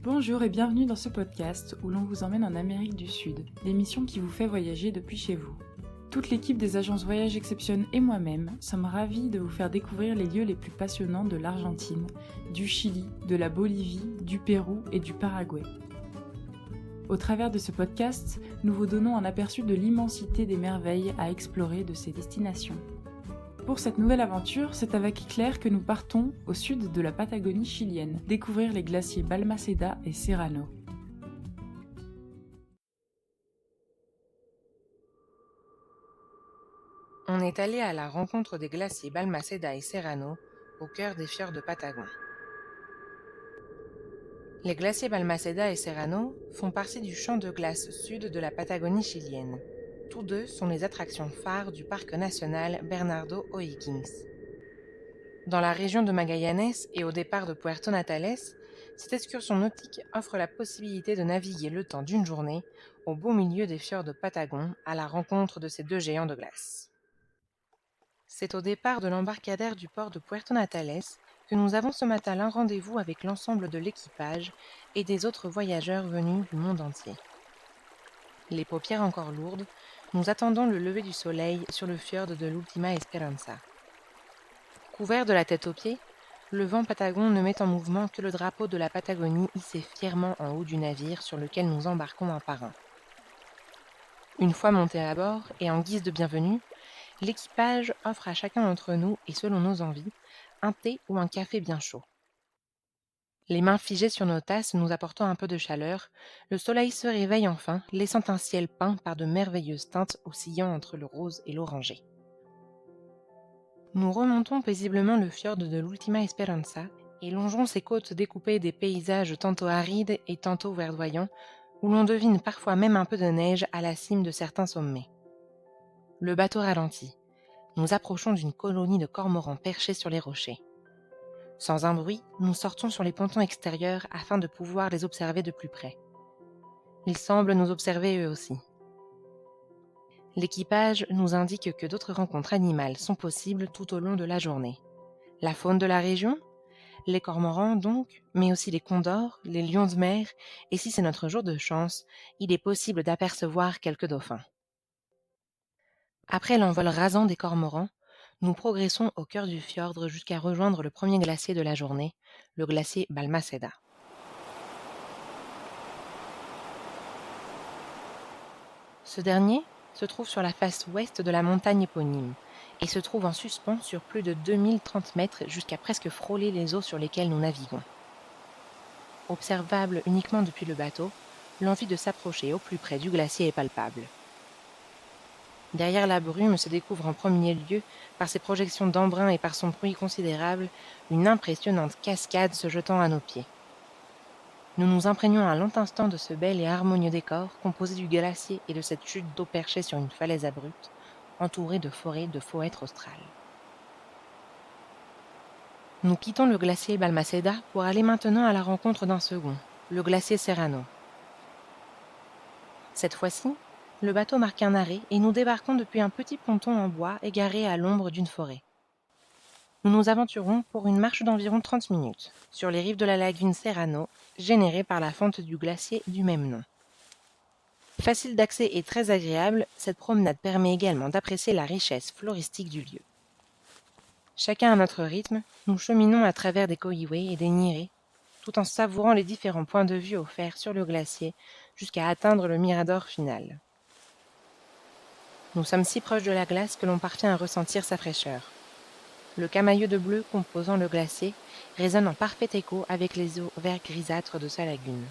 Bonjour et bienvenue dans ce podcast où l'on vous emmène en Amérique du Sud, l'émission qui vous fait voyager depuis chez vous. Toute l'équipe des agences Voyage Exception et moi-même sommes ravis de vous faire découvrir les lieux les plus passionnants de l'Argentine, du Chili, de la Bolivie, du Pérou et du Paraguay. Au travers de ce podcast, nous vous donnons un aperçu de l'immensité des merveilles à explorer de ces destinations. Pour cette nouvelle aventure, c'est avec Claire que nous partons au sud de la Patagonie chilienne, découvrir les glaciers Balmaceda et Serrano. On est allé à la rencontre des glaciers Balmaceda et Serrano, au cœur des fjords de Patagon. Les glaciers Balmaceda et Serrano font partie du champ de glace sud de la Patagonie chilienne. Tous deux sont les attractions phares du parc national Bernardo O'Higgins. Dans la région de Magallanes et au départ de Puerto Natales, cette excursion nautique offre la possibilité de naviguer le temps d'une journée au beau milieu des fjords de Patagon à la rencontre de ces deux géants de glace. C'est au départ de l'embarcadère du port de Puerto Natales que nous avons ce matin un rendez-vous avec l'ensemble de l'équipage et des autres voyageurs venus du monde entier. Les paupières encore lourdes, nous attendons le lever du soleil sur le fjord de l'Ultima Esperanza. Couvert de la tête aux pieds, le vent patagon ne met en mouvement que le drapeau de la Patagonie hissé fièrement en haut du navire sur lequel nous embarquons un par un. Une fois montés à bord et en guise de bienvenue, l'équipage offre à chacun d'entre nous, et selon nos envies, un thé ou un café bien chaud. Les mains figées sur nos tasses nous apportant un peu de chaleur, le soleil se réveille enfin, laissant un ciel peint par de merveilleuses teintes oscillant entre le rose et l'orangé. Nous remontons paisiblement le fjord de l'Ultima Esperanza et longeons ses côtes découpées des paysages tantôt arides et tantôt verdoyants, où l'on devine parfois même un peu de neige à la cime de certains sommets. Le bateau ralentit. Nous approchons d'une colonie de cormorans perchés sur les rochers. Sans un bruit, nous sortons sur les pontons extérieurs afin de pouvoir les observer de plus près. Ils semblent nous observer eux aussi. L'équipage nous indique que d'autres rencontres animales sont possibles tout au long de la journée. La faune de la région, les cormorans donc, mais aussi les condors, les lions de mer, et si c'est notre jour de chance, il est possible d'apercevoir quelques dauphins. Après l'envol rasant des cormorans, nous progressons au cœur du fjord jusqu'à rejoindre le premier glacier de la journée, le glacier Balmaceda. Ce dernier se trouve sur la face ouest de la montagne éponyme et se trouve en suspens sur plus de 2030 mètres jusqu'à presque frôler les eaux sur lesquelles nous naviguons. Observable uniquement depuis le bateau, l'envie de s'approcher au plus près du glacier est palpable. Derrière la brume se découvre en premier lieu, par ses projections d'embrun et par son bruit considérable, une impressionnante cascade se jetant à nos pieds. Nous nous imprégnons un long instant de ce bel et harmonieux décor composé du glacier et de cette chute d'eau perchée sur une falaise abrupte, entourée de forêts de fauhêtre australes. Nous quittons le glacier Balmaceda pour aller maintenant à la rencontre d'un second, le glacier Serrano. Cette fois-ci, le bateau marque un arrêt et nous débarquons depuis un petit ponton en bois égaré à l'ombre d'une forêt. Nous nous aventurons pour une marche d'environ 30 minutes sur les rives de la lagune Serrano, générée par la fonte du glacier du même nom. Facile d'accès et très agréable, cette promenade permet également d'apprécier la richesse floristique du lieu. Chacun à notre rythme, nous cheminons à travers des cohiouets et des nirés, tout en savourant les différents points de vue offerts sur le glacier jusqu'à atteindre le mirador final. Nous sommes si proches de la glace que l'on parvient à ressentir sa fraîcheur. Le camailleux de bleu composant le glacier résonne en parfait écho avec les eaux vert grisâtres de sa lagune.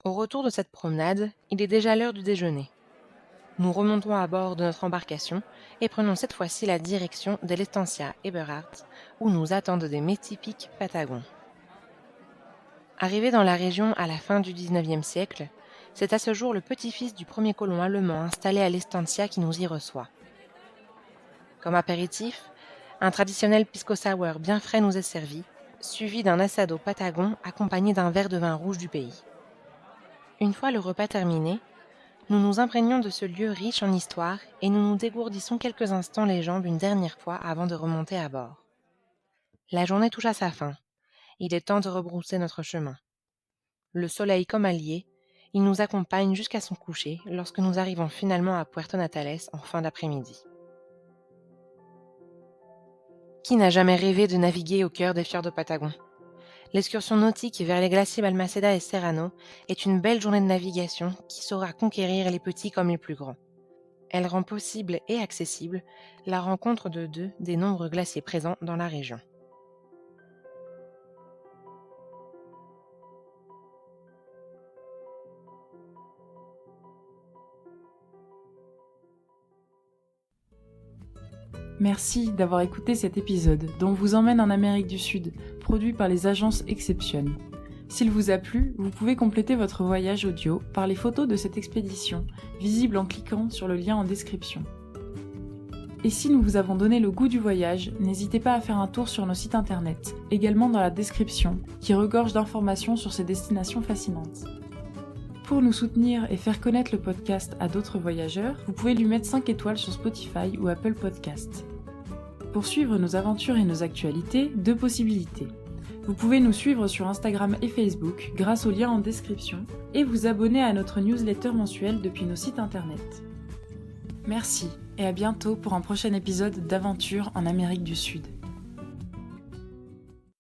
Au retour de cette promenade, il est déjà l'heure du déjeuner. Nous remontons à bord de notre embarcation et prenons cette fois-ci la direction de l'Estancia Eberhardt, où nous attendent des mets typiques patagons. Arrivé dans la région à la fin du XIXe siècle, c'est à ce jour le petit-fils du premier colon allemand installé à l'Estancia qui nous y reçoit. Comme apéritif, un traditionnel pisco sour bien frais nous est servi, suivi d'un assado patagon accompagné d'un verre de vin rouge du pays. Une fois le repas terminé, nous nous imprégnons de ce lieu riche en histoire et nous nous dégourdissons quelques instants les jambes une dernière fois avant de remonter à bord. La journée touche à sa fin, Il est temps de rebrousser notre chemin. Le soleil comme allié, il nous accompagne jusqu'à son coucher lorsque nous arrivons finalement à Puerto Natales en fin d'après-midi. Qui n'a jamais rêvé de naviguer au cœur des fjords de Patagon? L'excursion nautique vers les glaciers Balmaceda et Serrano est une belle journée de navigation qui saura conquérir les petits comme les plus grands. Elle rend possible et accessible la rencontre de deux des nombreux glaciers présents dans la région. Merci d'avoir écouté cet épisode dont vous emmène en Amérique du Sud, produit par les agences Exception. S'il vous a plu, vous pouvez compléter votre voyage audio par les photos de cette expédition, visibles en cliquant sur le lien en description. Et si nous vous avons donné le goût du voyage, n'hésitez pas à faire un tour sur nos sites internet, également dans la description, qui regorge d'informations sur ces destinations fascinantes. Pour nous soutenir et faire connaître le podcast à d'autres voyageurs, vous pouvez lui mettre 5 étoiles sur Spotify ou Apple Podcasts. Pour suivre nos aventures et nos actualités, 2 possibilités. Vous pouvez nous suivre sur Instagram et Facebook grâce au lien en description et vous abonner à notre newsletter mensuelle depuis nos sites internet. Merci et à bientôt pour un prochain épisode d'Aventure en Amérique du Sud.